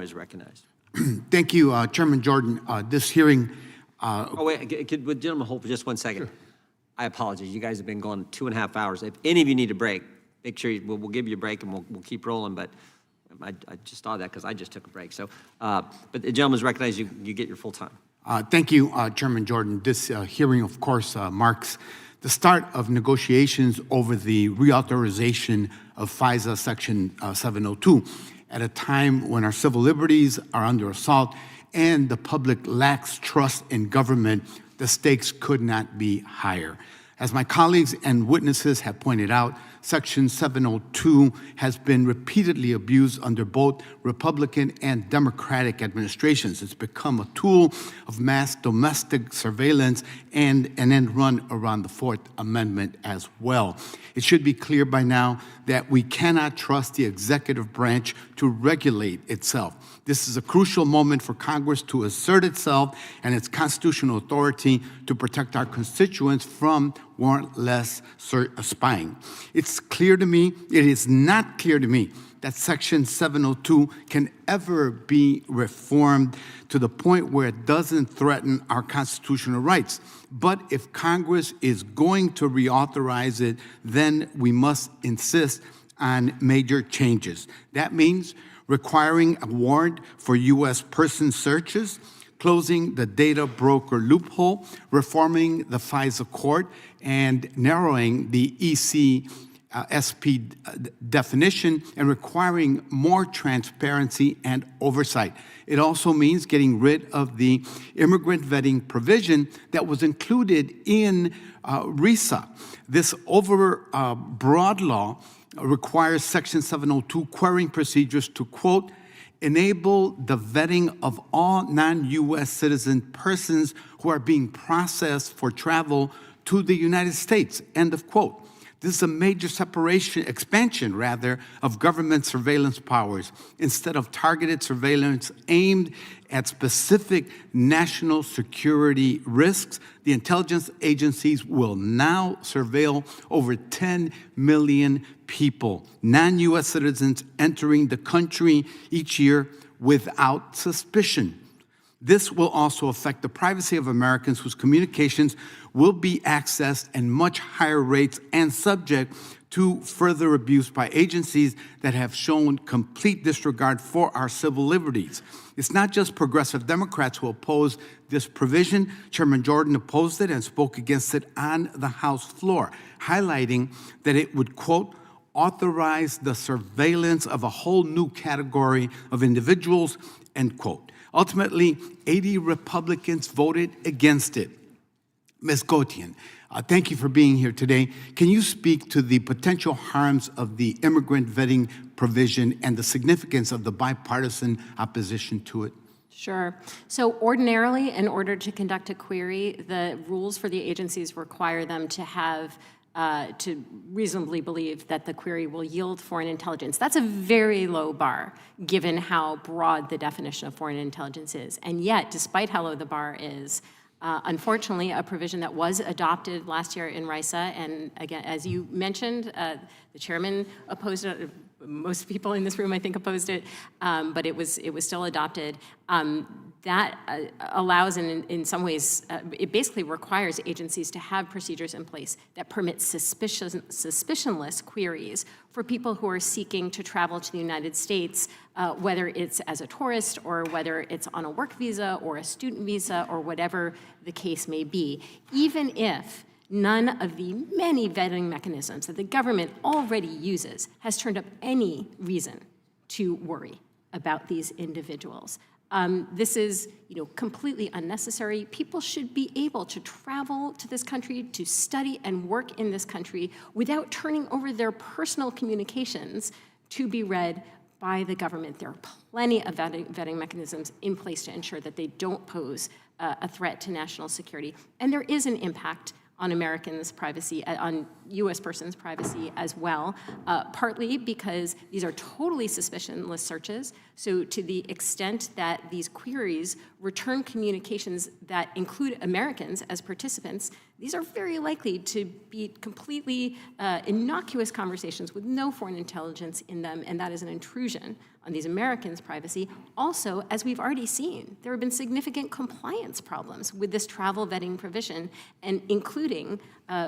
is recognized. Thank you, Chairman Jordan. This hearing... oh, wait, could the gentleman hold for just 1 second? Sure. I apologize. You guys have been going 2.5 hours. If any of you need a break, make sure we'll give you a break and we'll keep rolling. But I just thought that because I just took a break. So, but the gentleman's recognized. You get your full time. Thank you, Chairman Jordan. This hearing, of course, marks the start of negotiations over the reauthorization of FISA Section 702 at a time when our civil liberties are under assault and the public lacks trust in government. The stakes could not be higher. As my colleagues and witnesses have pointed out, Section 702 has been repeatedly abused under both Republican and Democratic administrations. It's become a tool of mass domestic surveillance and an end run around the Fourth Amendment as well. It should be clear by now that we cannot trust the executive branch to regulate itself. This is a crucial moment for Congress to assert itself and its constitutional authority to protect our constituents from warrantless spying. It's clear to me, it is not clear to me that Section 702 can ever be reformed to the point where it doesn't threaten our constitutional rights. But if Congress is going to reauthorize it, then we must insist on major changes. That means requiring a warrant for U.S. person searches, closing the data broker loophole, reforming the FISA court, and narrowing the SP definition, and requiring more transparency and oversight. It also means getting rid of the immigrant vetting provision that was included in FISA. This broad law requires Section 702 querying procedures to, quote, enable the vetting of all non-U.S. citizen persons who are being processed for travel to the United States, end of quote. This is a major expansion of government surveillance powers. Instead of targeted surveillance aimed at specific national security risks, the intelligence agencies will now surveil over 10 million people, non-U.S. citizens entering the country each year without suspicion. This will also affect the privacy of Americans whose communications will be accessed at much higher rates and subject to further abuse by agencies that have shown complete disregard for our civil liberties. It's not just progressive Democrats who oppose this provision. Chairman Jordan opposed it and spoke against it on the House floor, highlighting that it would, quote, authorize the surveillance of a whole new category of individuals, end quote. Ultimately, 80 Republicans voted against it. Ms. Gautier, thank you for being here today. Can you speak to the potential harms of the immigrant vetting provision and the significance of the bipartisan opposition to it? Sure. So ordinarily, in order to conduct a query, the rules for the agencies require them to have to reasonably believe that the query will yield foreign intelligence. That's a very low bar, given how broad the definition of foreign intelligence is. And yet, despite how low the bar is, unfortunately, a provision that was adopted last year in FISA, and again, as you mentioned, the chairman opposed it. Most people in this room, I think, opposed it, but it was still adopted. That allows, in some ways, it basically requires agencies to have procedures in place that permit suspicionless queries for people who are seeking to travel to the United States, whether it's as a tourist or whether it's on a work visa or a student visa or whatever the case may be, even if none of the many vetting mechanisms that the government already uses has turned up any reason to worry about these individuals. This is, completely unnecessary. People should be able to travel to this country, to study and work in this country without turning over their personal communications to be read by the government. There are plenty of vetting mechanisms in place to ensure that they don't pose a threat to national security. And there is an impact on Americans' privacy, on U.S. persons' privacy as well, partly because these are totally suspicionless searches. So to the extent that these queries return communications that include Americans as participants, these are very likely to be completely innocuous conversations with no foreign intelligence in them, and that is an intrusion on these Americans' privacy. Also, as we've already seen, there have been significant compliance problems with this travel vetting provision, and including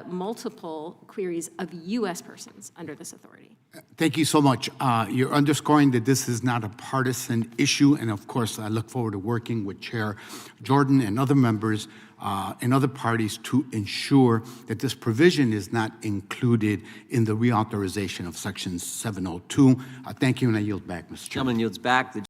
multiple queries of U.S. persons under this authority. Thank you so much. You're underscoring that this is not a partisan issue, and of course, I look forward to working with Chair Jordan and other members and other parties to ensure that this provision is not included in the reauthorization of Section 702. Thank you, and I yield back, Mr. Chairman. Gentleman yields back. The